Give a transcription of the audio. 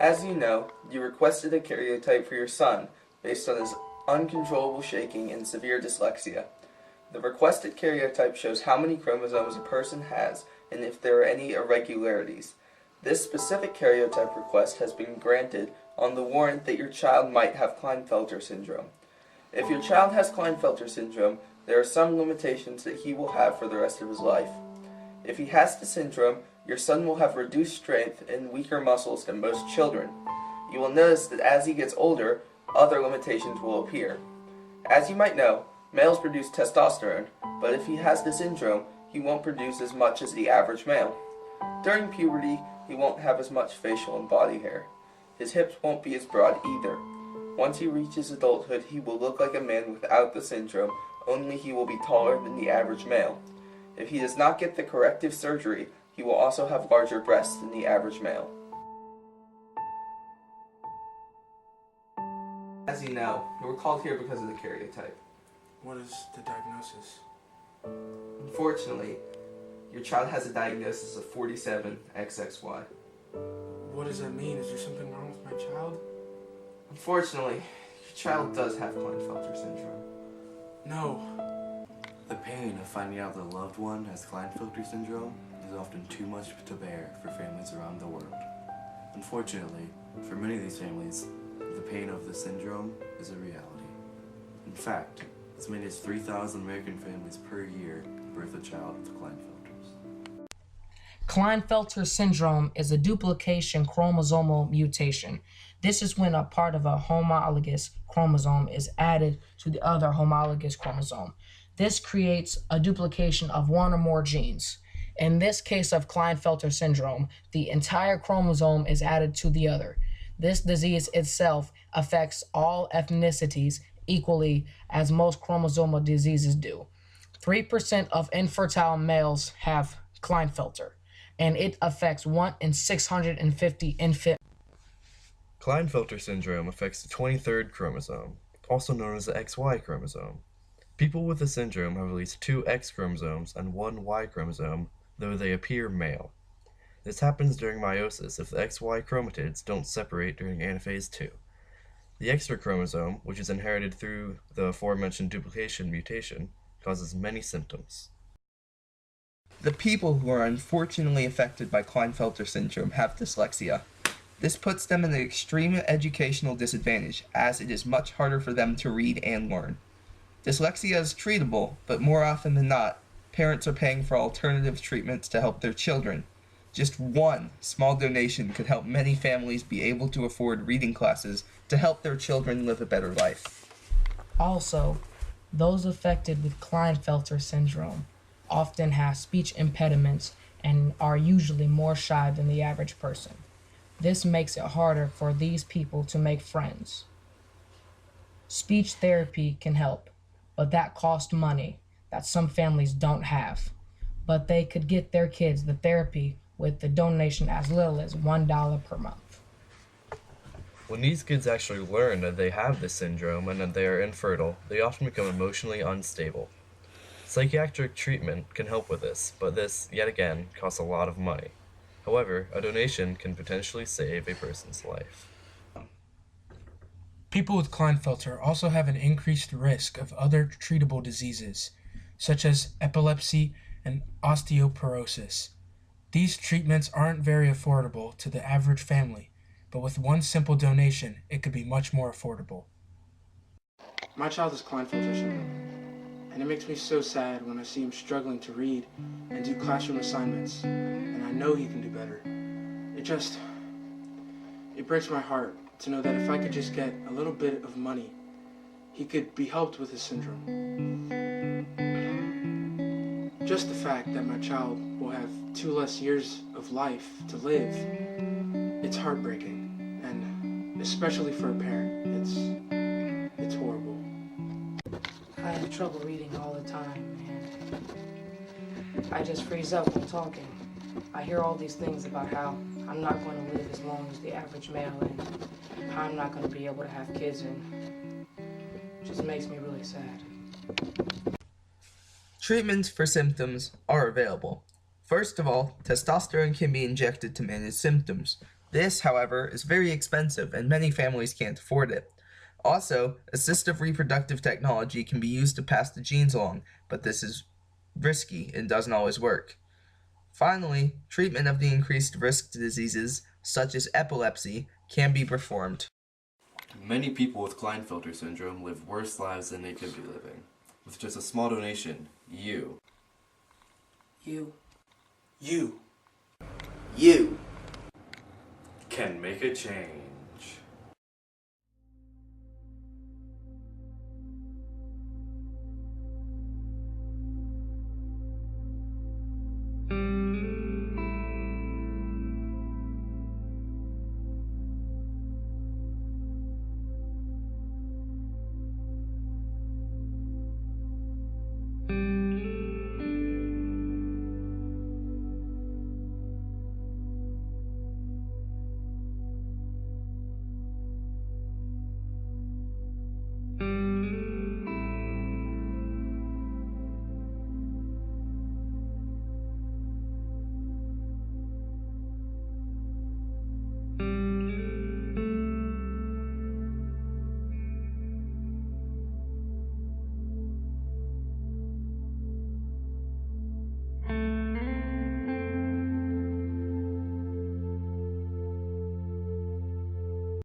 As you know, you requested a karyotype for your son based on his uncontrollable shaking and severe dyslexia. The requested karyotype shows how many chromosomes a person has and if there are any irregularities. This specific karyotype request has been granted on the warrant that your child might have Klinefelter syndrome. If your child has Klinefelter syndrome, there are some limitations that he will have for the rest of his life. If he has the syndrome, your son will have reduced strength and weaker muscles than most children. You will notice that as he gets older, other limitations will appear. As you might know, males produce testosterone, but if he has the syndrome, he won't produce as much as the average male. During puberty, he won't have as much facial and body hair. His hips won't be as broad either. Once he reaches adulthood, he will look like a man without the syndrome, only he will be taller than the average male. If he does not get the corrective surgery, he will also have larger breasts than the average male. As you know, you were called here because of the karyotype. What is the diagnosis? Unfortunately, your child has a diagnosis of 47XXY. What does that mean? Is there something wrong with my child? Unfortunately, your child does have Klinefelter syndrome. No. The pain of finding out their loved one has Klinefelter syndrome is often too much to bear for families around the world. Unfortunately, for many of these families, the pain of the syndrome is a reality. In fact, as many as 3,000 American families per year birth a child with Klinefelters. Klinefelter syndrome is a duplication chromosomal mutation. This is when a part of a homologous chromosome is added to the other homologous chromosome. This creates a duplication of one or more genes. In this case of Klinefelter syndrome, the entire chromosome is added to the other. This disease itself affects all ethnicities equally as most chromosomal diseases do. 3% of infertile males have Klinefelter, and it affects 1 in 650 infant. Klinefelter syndrome affects the 23rd chromosome, also known as the XY chromosome. People with the syndrome have at least 2 X chromosomes and 1 Y chromosome, though they appear male. This happens during meiosis if the XY chromatids don't separate during anaphase 2. The extra chromosome, which is inherited through the aforementioned duplication mutation, causes many symptoms. The people who are unfortunately affected by Klinefelter syndrome have dyslexia. This puts them in an extreme educational disadvantage, as it is much harder for them to read and learn. Dyslexia is treatable, but more often than not, parents are paying for alternative treatments to help their children. Just one small donation could help many families be able to afford reading classes to help their children live a better life. Also, those affected with Klinefelter syndrome often have speech impediments and are usually more shy than the average person. This makes it harder for these people to make friends. Speech therapy can help, but that costs money that some families don't have. But they could get their kids the therapy with the donation as little as $1 per month. When these kids actually learn that they have this syndrome and that they are infertile, they often become emotionally unstable. Psychiatric treatment can help with this, but this, yet again, costs a lot of money. However, a donation can potentially save a person's life. People with Klinefelter also have an increased risk of other treatable diseases, such as epilepsy and osteoporosis. These treatments aren't very affordable to the average family, but with one simple donation, it could be much more affordable. My child has Klinefelter syndrome, and it makes me so sad when I see him struggling to read and do classroom assignments, and I know he can do better. It breaks my heart to know that if I could just get a little bit of money, he could be helped with his syndrome. Just the fact that my child will have 2 less years of life to live, it's heartbreaking, and especially for a parent, it's horrible. I have trouble reading all the time, and I just freeze up when talking. I hear all these things about how I'm not going to live as long as the average male, and how I'm not going to be able to have kids, and it just makes me really sad. Treatments for symptoms are available. First of all, testosterone can be injected to manage symptoms. This, however, is very expensive and many families can't afford it. Also, assistive reproductive technology can be used to pass the genes along, but this is risky and doesn't always work. Finally, treatment of the increased risk diseases, such as epilepsy, can be performed. Many people with Klinefelter syndrome live worse lives than they could be living. With just a small donation, you You can make a change.